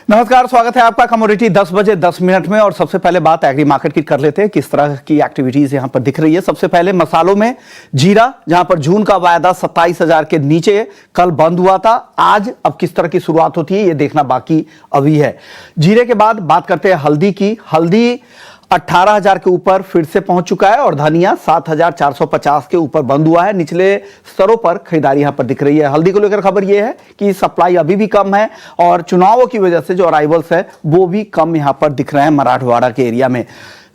नमस्कार, स्वागत है आपका कमोडिटी 10 बजे 10 मिनट में। और सबसे पहले बात एग्री मार्केट की कर लेते हैं, किस तरह की एक्टिविटीज यहां पर दिख रही है। सबसे पहले मसालों में जीरा, जहां पर जून का वायदा 27,000 के नीचे कल बंद हुआ था। आज अब किस तरह की शुरुआत होती है ये देखना बाकी अभी है। जीरे के बाद बात करते हैं हल्दी की। हल्दी 18,000 के ऊपर फिर से पहुंच चुका है और धनिया 7,450 के ऊपर बंद हुआ है। निचले स्तरों पर खरीदारी यहां पर दिख रही है। हल्दी को लेकर खबर यह है कि सप्लाई अभी भी कम है और चुनावों की वजह से जो अराइवल्स है वो भी कम यहां पर दिख रहे हैं मराठवाड़ा के एरिया में।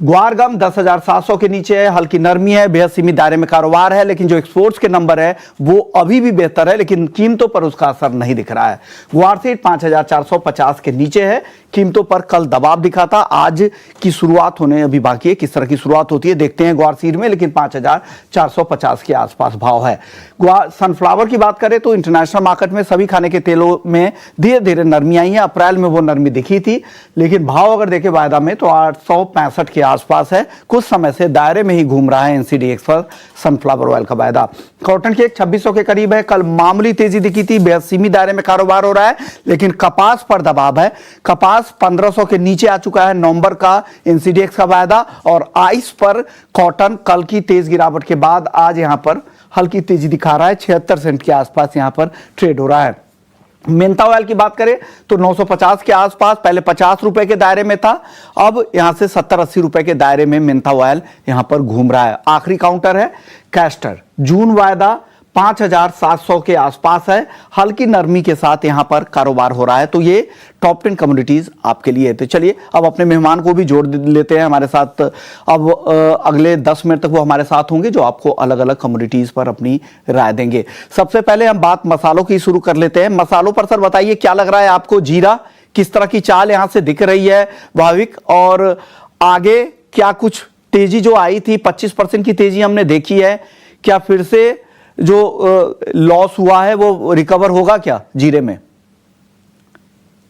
ग्वारगम 10,700 के नीचे है, हल्की नरमी है, बेहद सीमित दायरे में कारोबार है, लेकिन जो एक्सपोर्ट्स के नंबर है वो अभी भी बेहतर है, लेकिन कीमतों पर उसका असर नहीं दिख रहा है। ग्वारसीड 5,450 के नीचे है, कीमतों पर कल दबाव दिखा था। आज की शुरुआत होने अभी बाकी है, किस तरह की शुरुआत होती है देखते हैं ग्वारसीड में, लेकिन 5,450 के आसपास भाव है। सनफ्लावर की बात करें तो इंटरनेशनल मार्केट में सभी खाने के तेलों में धीरे धीरे नरमी आई है। अप्रैल में वो नरमी दिखी थी, लेकिन भाव अगर देखें वायदा में तो 865 के आसपास है। कुछ समय से दायरे में ही घूम रहा है एनसीडीएक्स पर सनफ्लावर ऑयल का वायदा। कॉटन की 2600 के करीब है, कल मामूली तेजी दिखी थी, बेहद सीमित दायरे में कारोबार हो रहा है, लेकिन कपास पर दबाव है। कपास 1500 के नीचे आ चुका है नवंबर का एनसीडीएक्स का वायदा। और आइस पर कॉटन कल की तेज गिरावट के बाद आज यहां पर हल्की तेजी दिखा रहा है, 76 सेंट के आसपास यहां पर ट्रेड हो रहा है। मेंथा ऑयल की बात करें तो 950 के आसपास, पहले 50 रुपए के दायरे में था, अब यहां से 70-80 रुपए के दायरे में मेंथा ऑयल यहां पर घूम रहा है। आखिरी काउंटर है कैस्टर, जून वायदा 5,700 के आसपास है, हल्की नरमी के साथ यहां पर कारोबार हो रहा है। तो ये टॉप 10 कमोडिटीज आपके लिए। तो चलिए अब अपने मेहमान को भी जोड़ लेते हैं हमारे साथ। अब अगले 10 मिनट तक वो हमारे साथ होंगे, जो आपको अलग अलग कमोडिटीज पर अपनी राय देंगे। सबसे पहले हम बात मसालों की शुरू कर लेते हैं। मसालों पर सर बताइए क्या लग रहा है आपको, जीरा किस तरह की चाल यहां से दिख रही है भाविक, और आगे क्या कुछ तेजी जो आई थी 25% की तेजी हमने देखी है, क्या फिर से जो लॉस हुआ है वो रिकवर होगा क्या जीरे में?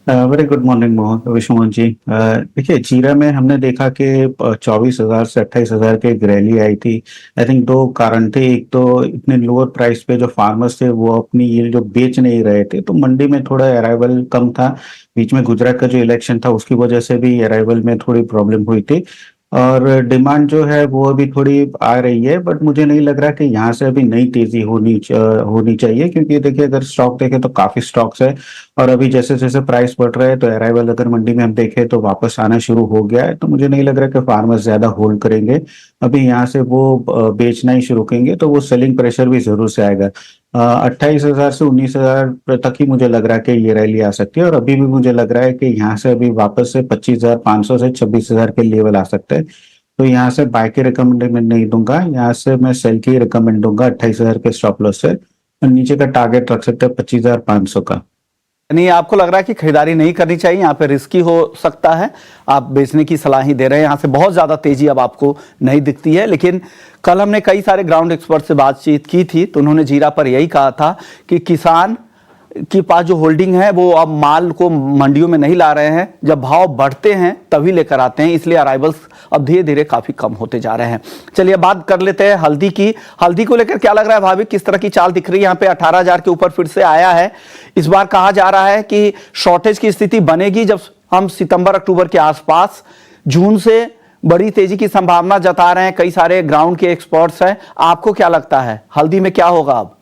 वेरी गुड मॉर्निंग विश्वमोहन जी। देखिए, जीरा में हमने देखा कि 24,000 से 28,000 की एक रैली आई थी। आई थिंक दो कारण थे। एक तो इतने लोअर प्राइस पे जो फार्मर्स थे वो अपनी यील्ड जो बेच नहीं रहे थे, तो मंडी में थोड़ा अराइवल कम था। बीच में गुजरात का जो इलेक्शन था उसकी वजह से भी अराइवल में थोड़ी प्रॉब्लम हुई थी और डिमांड जो है वो अभी थोड़ी आ रही है। बट मुझे नहीं लग रहा कि यहाँ से अभी नई तेजी होनी चाहिए, क्योंकि देखिए अगर स्टॉक देखें तो काफी स्टॉक्स है और अभी जैसे जैसे प्राइस बढ़ रहा है तो अराइवल अगर मंडी में हम देखें तो वापस आना शुरू हो गया है। तो मुझे नहीं लग रहा कि फार्मर्स ज्यादा होल्ड करेंगे, अभी यहाँ से वो बेचना ही शुरू करेंगे, तो वो सेलिंग प्रेशर भी जरूर से आएगा। 28,000 से 19,000 तक ही मुझे लग रहा है कि ये रैली आ सकती है और अभी भी मुझे लग रहा है कि यहाँ से अभी वापस से 25,500 से 26,000 के लेवल आ सकते हैं। तो यहाँ से बाय के रिकमेंड मैं नहीं दूंगा, यहाँ से मैं सेल की रिकमेंड दूंगा 28,000 के स्टॉप लॉस से, और नीचे का टारगेट रख सकते हैं 25,500 का। नहीं, आपको लग रहा है कि खरीदारी नहीं करनी चाहिए, यहाँ पे रिस्की हो सकता है, आप बेचने की सलाह ही दे रहे हैं। यहाँ से बहुत ज्यादा तेजी अब आपको नहीं दिखती है, लेकिन कल हमने कई सारे ग्राउंड एक्सपर्ट से बातचीत की थी तो उन्होंने जीरा पर यही कहा था कि किसान के पास जो होल्डिंग है वो अब माल को मंडियों में नहीं ला रहे हैं, जब भाव बढ़ते हैं तभी लेकर आते हैं, इसलिए अराइवल्स अब धीरे धीरे काफी कम होते जा रहे हैं। चलिए बात कर लेते हैं हल्दी की। हल्दी को लेकर क्या लग रहा है भाभी, किस तरह की चाल दिख रही है? यहाँ पे 18,000 के ऊपर फिर से आया है। इस बार कहा जा रहा है कि शॉर्टेज की स्थिति बनेगी जब हम सितंबर अक्टूबर के आसपास। जून से बड़ी तेजी की संभावना जता रहे हैं कई सारे ग्राउंड के एक्सपर्ट्स हैं। आपको क्या लगता है हल्दी में क्या होगा अब?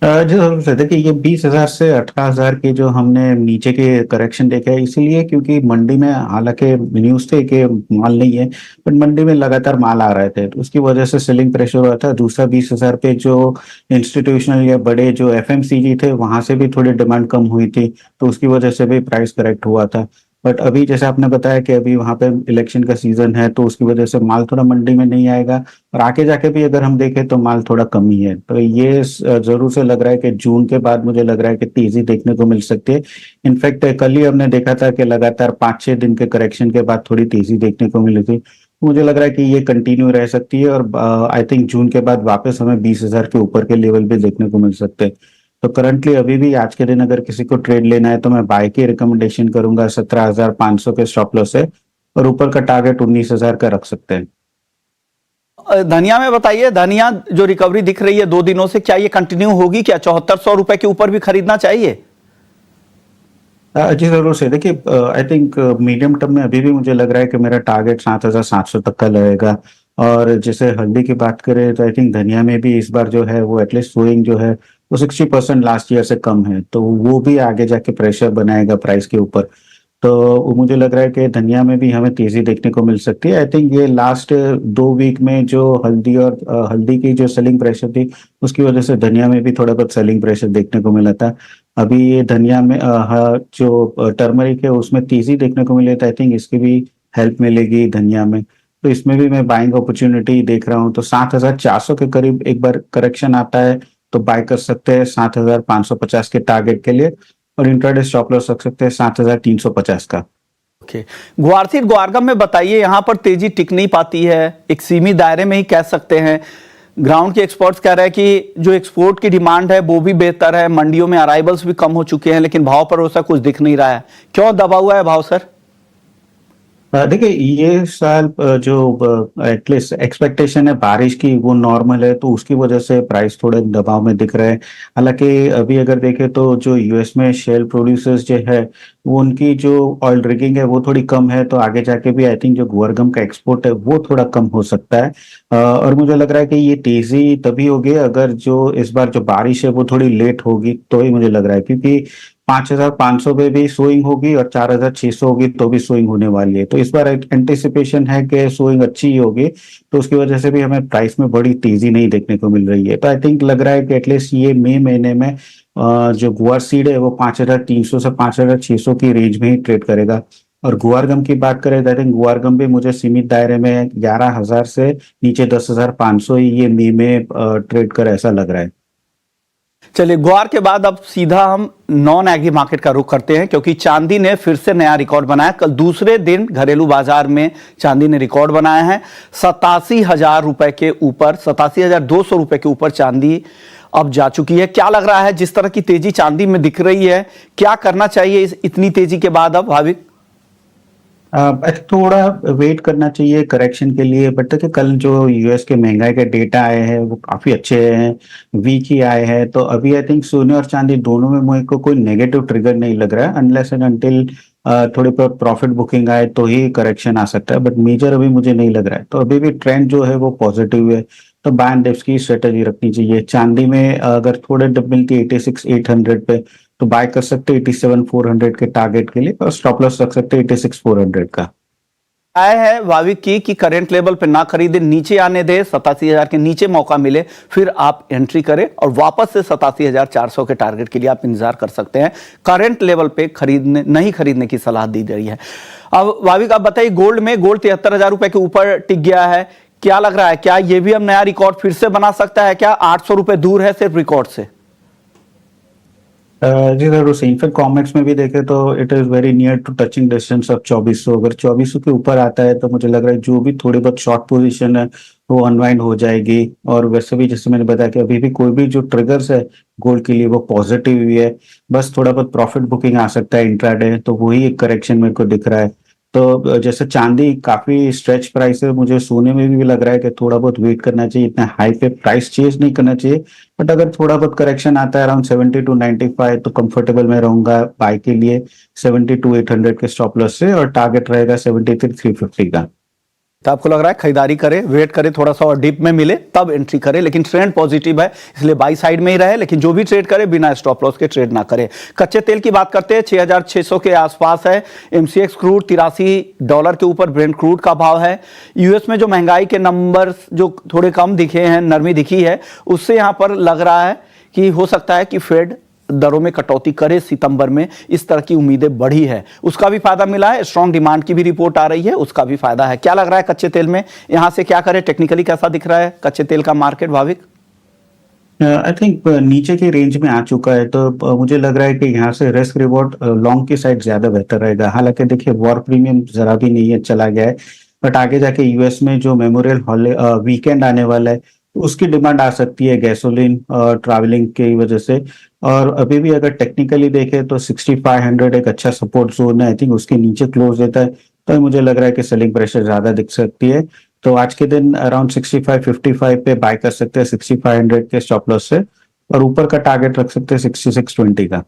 जी जरूर से देखिए, ये 20,000 से 18,000 के जो हमने नीचे के करेक्शन देखे है, इसीलिए क्योंकि मंडी में हालांकि न्यूज थे कि माल नहीं है, बट मंडी में लगातार माल आ रहे थे, तो उसकी वजह से सेलिंग प्रेशर हुआ था। दूसरा 20,000 पे जो इंस्टीट्यूशनल या बड़े जो एफएमसीजी थे वहां से भी थोड़ी डिमांड कम हुई थी, तो उसकी वजह से भी प्राइस करेक्ट हुआ था। बट अभी जैसे आपने बताया कि अभी वहां पे इलेक्शन का सीजन है, तो उसकी वजह से माल थोड़ा मंडी में नहीं आएगा और आगे जाके भी अगर हम देखें तो माल थोड़ा कम ही है। तो ये जरूर से लग रहा है कि जून के बाद मुझे लग रहा है कि तेजी देखने को मिल सकती है। इनफैक्ट कल ही हमने देखा था कि लगातार 5-6 दिन के करेक्शन के बाद थोड़ी तेजी देखने को मिली थी। मुझे लग रहा है कि ये कंटिन्यू रह सकती है और आई थिंक जून के बाद वापस हमें 20,000 के ऊपर के लेवल भी देखने को मिल सकते हैं। तो करंटली अभी भी आज के दिन अगर किसी को ट्रेड लेना है तो मैं बाय की रिकमेंडेशन करूंगा 17,500 के स्टॉप लॉस है और ऊपर का टारगेट 19,000 का रख सकते हैं। धनिया में बताइए, धनिया जो रिकवरी दिख रही है 2 दिनों से, क्या ये कंटिन्यू होगी? क्या 7400 रुपए के ऊपर भी खरीदना चाहिए? जी जरूर से देखिए, आई थिंक मीडियम टर्म में अभी भी मुझे लग रहा है कि मेरा टारगेट 7,700 तक का रहेगा। और जैसे हल्दी की बात करें तो आई थिंक धनिया में भी इस बार जो है वो एटलीस्ट सोइंग जो है वो 60% लास्ट ईयर से कम है, तो वो भी आगे जाके प्रेशर बनाएगा प्राइस के ऊपर। तो मुझे लग रहा है कि धनिया में भी हमें तेजी देखने को मिल सकती है। आई थिंक ये लास्ट 2 वीक में जो हल्दी और हल्दी की जो सेलिंग प्रेशर थी उसकी वजह से धनिया में भी थोड़ा बहुत सेलिंग प्रेशर देखने को मिला था। अभी ये धनिया में जो टर्मरिक है उसमें तेजी देखने को मिली, तो आई थिंक इसकी भी हेल्प मिलेगी धनिया में। तो इसमें भी मैं बाइंग अपॉर्चुनिटी देख रहा हूँ। तो 7,400 के करीब एक बार करेक्शन आता है तो बाय कर सकते हैं 7,550 के टारगेट के लिए, और इंट्राडे स्टॉप लॉस रख सकते हैं 7,350 का। ओके, ग्वारसीड ग्वारगम में बताइए, यहां पर तेजी टिक नहीं पाती है, एक सीमित दायरे में ही कह सकते हैं। ग्राउंड के एक्सपर्ट्स कह रहे हैं कि जो एक्सपोर्ट की डिमांड है वो भी बेहतर है, मंडियों में अराइवल्स भी कम हो चुके हैं, लेकिन भाव पर वैसा कुछ दिख नहीं रहा है। क्यों दबा हुआ है भाव सर? देखिए ये साल जो एटलीस्ट एक्सपेक्टेशन है बारिश की वो नॉर्मल है, तो उसकी वजह से प्राइस थोड़े दबाव में दिख रहे हैं। हालांकि अभी अगर देखें तो जो यूएस में शेल प्रोड्यूसर्स जो है वो उनकी जो ऑयल ड्रिगिंग है वो थोड़ी कम है, तो आगे जाके भी आई थिंक जो गुआरगम का एक्सपोर्ट है वो थोड़ा कम हो सकता है। और मुझे लग रहा है कि ये तेजी तभी होगी अगर जो इस बार जो बारिश है वो थोड़ी लेट होगी, तो ही मुझे लग रहा है, क्योंकि 5,500 पे भी सोइंग होगी और 4,600 होगी तो भी सोइंग होने वाली है। तो इस बार एंटिसिपेशन है कि सोइंग अच्छी ही होगी, तो उसकी वजह से भी हमें प्राइस में बड़ी तेजी नहीं देखने को मिल रही है। तो आई थिंक लग रहा है कि एटलीस्ट ये मई महीने में जो गुआर सीड है वो 5,300 से 5,600 की रेंज में ही ट्रेड करेगा। और गुआरगम की बात करें तो आई थिंक गुआरगम भी मुझे सीमित दायरे में 11,000 से नीचे 10,500 ही ये मई में ट्रेड कर ऐसा लग रहा है। चलिए, ग्वार के बाद अब सीधा हम नॉन एग्री मार्केट का रुख करते हैं, क्योंकि चांदी ने फिर से नया रिकॉर्ड बनाया। कल दूसरे दिन घरेलू बाजार में चांदी ने रिकॉर्ड बनाया है। 87,000 रुपए के ऊपर, 87,200 रुपए के ऊपर चांदी अब जा चुकी है। क्या लग रहा है, जिस तरह की तेजी चांदी में दिख रही है, क्या करना चाहिए इस इतनी तेजी के बाद अब भाविक? थोड़ा वेट करना चाहिए करेक्शन के लिए, बट देखिए कल जो यूएस के महंगाई के डेटा आए हैं वो काफी अच्छे हैं, वीक ही आए हैं। तो अभी आई थिंक सोने और चांदी दोनों में मुझे को कोई नेगेटिव ट्रिगर नहीं लग रहा है, अनलेस एंड अनटिल थोड़ी प्रॉफिट बुकिंग आए तो ही करेक्शन आ सकता है, बट मेजर अभी मुझे नहीं लग रहा है। तो अभी भी ट्रेंड जो है वो पॉजिटिव है, तो बाय एंड डिप्स की स्ट्रेटेजी रखनी चाहिए। चांदी में अगर थोड़े डिप मिलती है 86,800 पे तो बाय कर सकते हैं 87,400 के टारगेट के लिए, और स्टॉप लॉस रख सकते हैं 86,400 का। आय है भाविक की कि करंट लेवल पे ना खरीदे, नीचे आने दे, 87,000 के नीचे मौका मिले फिर आप एंट्री करें, और वापस से 87,400 के टारगेट के लिए आप इंतजार कर सकते हैं। करंट लेवल पे नहीं खरीदने की सलाह दी जा रही है। अब भाविक आप बताइए, गोल्ड में, गोल्ड 73,000 रुपए के ऊपर टिक गया है, क्या लग रहा है, क्या ये भी अब नया रिकॉर्ड फिर से बना सकता है? क्या 800 रुपए दूर है सिर्फ रिकॉर्ड से? जी जरूर से, इनफैक्ट कॉमेक्स में भी देखे तो it is very near to touching distance of 2400। अगर 2400 के ऊपर आता है तो मुझे लग रहा है जो भी थोड़ी बहुत शॉर्ट पोजीशन है वो अनवाइंड हो जाएगी। और वैसे भी जैसे मैंने बताया कि अभी भी कोई भी जो ट्रिगर्स है गोल्ड के लिए वो पॉजिटिव ही है, बस थोड़ा बहुत प्रॉफिट बुकिंग आ सकता है इंट्राडे, तो वही एक करेक्शन मेरे को दिख रहा है। तो जैसे चांदी काफी स्ट्रेच प्राइस है, मुझे सोने में भी लग रहा है कि थोड़ा बहुत वेट करना चाहिए, इतना हाई पे प्राइस चेंज नहीं करना चाहिए। बट अगर थोड़ा बहुत करेक्शन आता है अराउंड 70 to 95 तो कंफर्टेबल मैं रहूंगा बाय के लिए 72,800 के स्टॉप लॉस से, और टारगेट रहेगा 73,350 का। तो आपको लग रहा है खरीदारी करें, वेट करें, थोड़ा सा और डिप में मिले तब एंट्री करें, लेकिन ट्रेंड पॉजिटिव है इसलिए बाई साइड में ही रहे, लेकिन जो भी ट्रेड करे बिना स्टॉप लॉस के ट्रेड ना करे। कच्चे तेल की बात करते हैं, 6,600 के आसपास है एमसीएक्स क्रूड, $83 के ऊपर ब्रेंट क्रूड का भाव है। यूएस में जो महंगाई के नंबर जो थोड़े कम दिखे हैं, नरमी दिखी है, उससे यहां पर लग रहा है कि हो सकता है कि फेड दरों में कटौती करे सितंबर में, इस तरह की उम्मीदें बढ़ी है, उसका भी फायदा मिला है। स्ट्रॉन्ग डिमांड की भी रिपोर्ट आ रही है, उसका भी फायदा है। क्या लग रहा है कच्चे तेल में, यहां से क्या करें, टेक्निकली कैसा दिख रहा है कच्चे तेल का मार्केट भाविक? आई थिंक नीचे की रेंज में आ चुका है, तो मुझे लग रहा है कि यहाँ से रिस्क रिवॉर्ड लॉन्ग की साइड ज्यादा बेहतर रहेगा। हालांकि देखिए वॉर प्रीमियम जरा भी नहीं है, चला गया है, बट आगे जाके यूएस में जो मेमोरियल वीकेंड आने वाला है उसकी डिमांड आ सकती है गैसोलीन और ट्रैवलिंग की वजह से। और अभी भी अगर टेक्निकली देखें तो 6500 एक अच्छा सपोर्ट जोन है, आई थिंक उसके नीचे क्लोज देता है तो मुझे लग रहा है कि सेलिंग प्रेशर ज्यादा दिख सकती है। तो आज के दिन अराउंड 6555 पे बाय कर सकते हैं 6500 के स्टॉप लॉस से, और ऊपर का टारगेट रख सकते हैं 6620 का।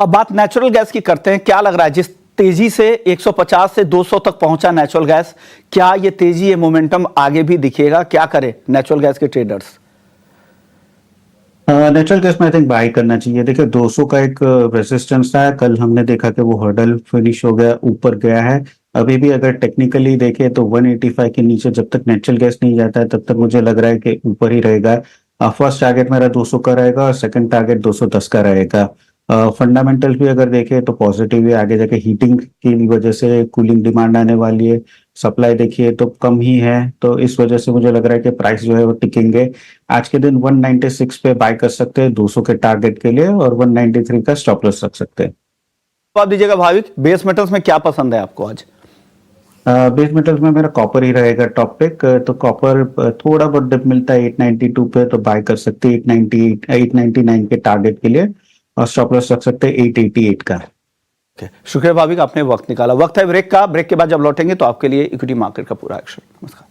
अब बात नेचुरल गैस की करते हैं। क्या लग रहा है, जिस तेजी से 150 से 200 तक पहुंचा नेचुरल गैस, क्या ये तेजी, ये मोमेंटम आगे भी दिखेगा? क्या करे नेचुरल गैस के ट्रेडर्स? नेचुरल गैस में आई थिंक बाई करना चाहिए। देखिए 200 का एक रेजिस्टेंस था, कल हमने देखा कि वो हर्डल फिनिश हो गया, ऊपर गया है। अभी भी अगर टेक्निकली देखें तो 185 के नीचे जब तक नेचुरल गैस नहीं जाता है तब तक मुझे लग रहा है कि ऊपर ही रहेगा। फर्स्ट टारगेट मेरा 200 का रहेगा और सेकंड टारगेट 210 का रहेगा। फंडामेंटल भी अगर देखें तो पॉजिटिव है, आगे जाके हीटिंग की वजह से कूलिंग डिमांड आने वाली है। सप्लाई देखिए तो कम ही है, तो इस वजह से मुझे लग रहा है कि प्राइस जो है वो टिकेंगे। आज के दिन 196 पे बाय कर सकते हैं 200 के टारगेट के लिए, और 193 का स्टॉप लॉस रख सकते हैं। जवाब दीजिएगा भाविक, बेस मेटल्स में क्या पसंद है आपको आज? बेस मेटल्स में मेरा कॉपर ही रहेगा टॉप पिक। तो कॉपर थोड़ा बहुत डिप मिलता है 892 पे, तो बाय कर सकते हैं 898 899 के टारगेट के लिए, और स्टॉप लॉस रख सकते हैं 888 का। शुक्रिया भाविक, आपने वक्त निकाला। वक्त है ब्रेक का। ब्रेक के बाद जब लौटेंगे तो आपके लिए इक्विटी मार्केट का पूरा एक्शन। नमस्कार।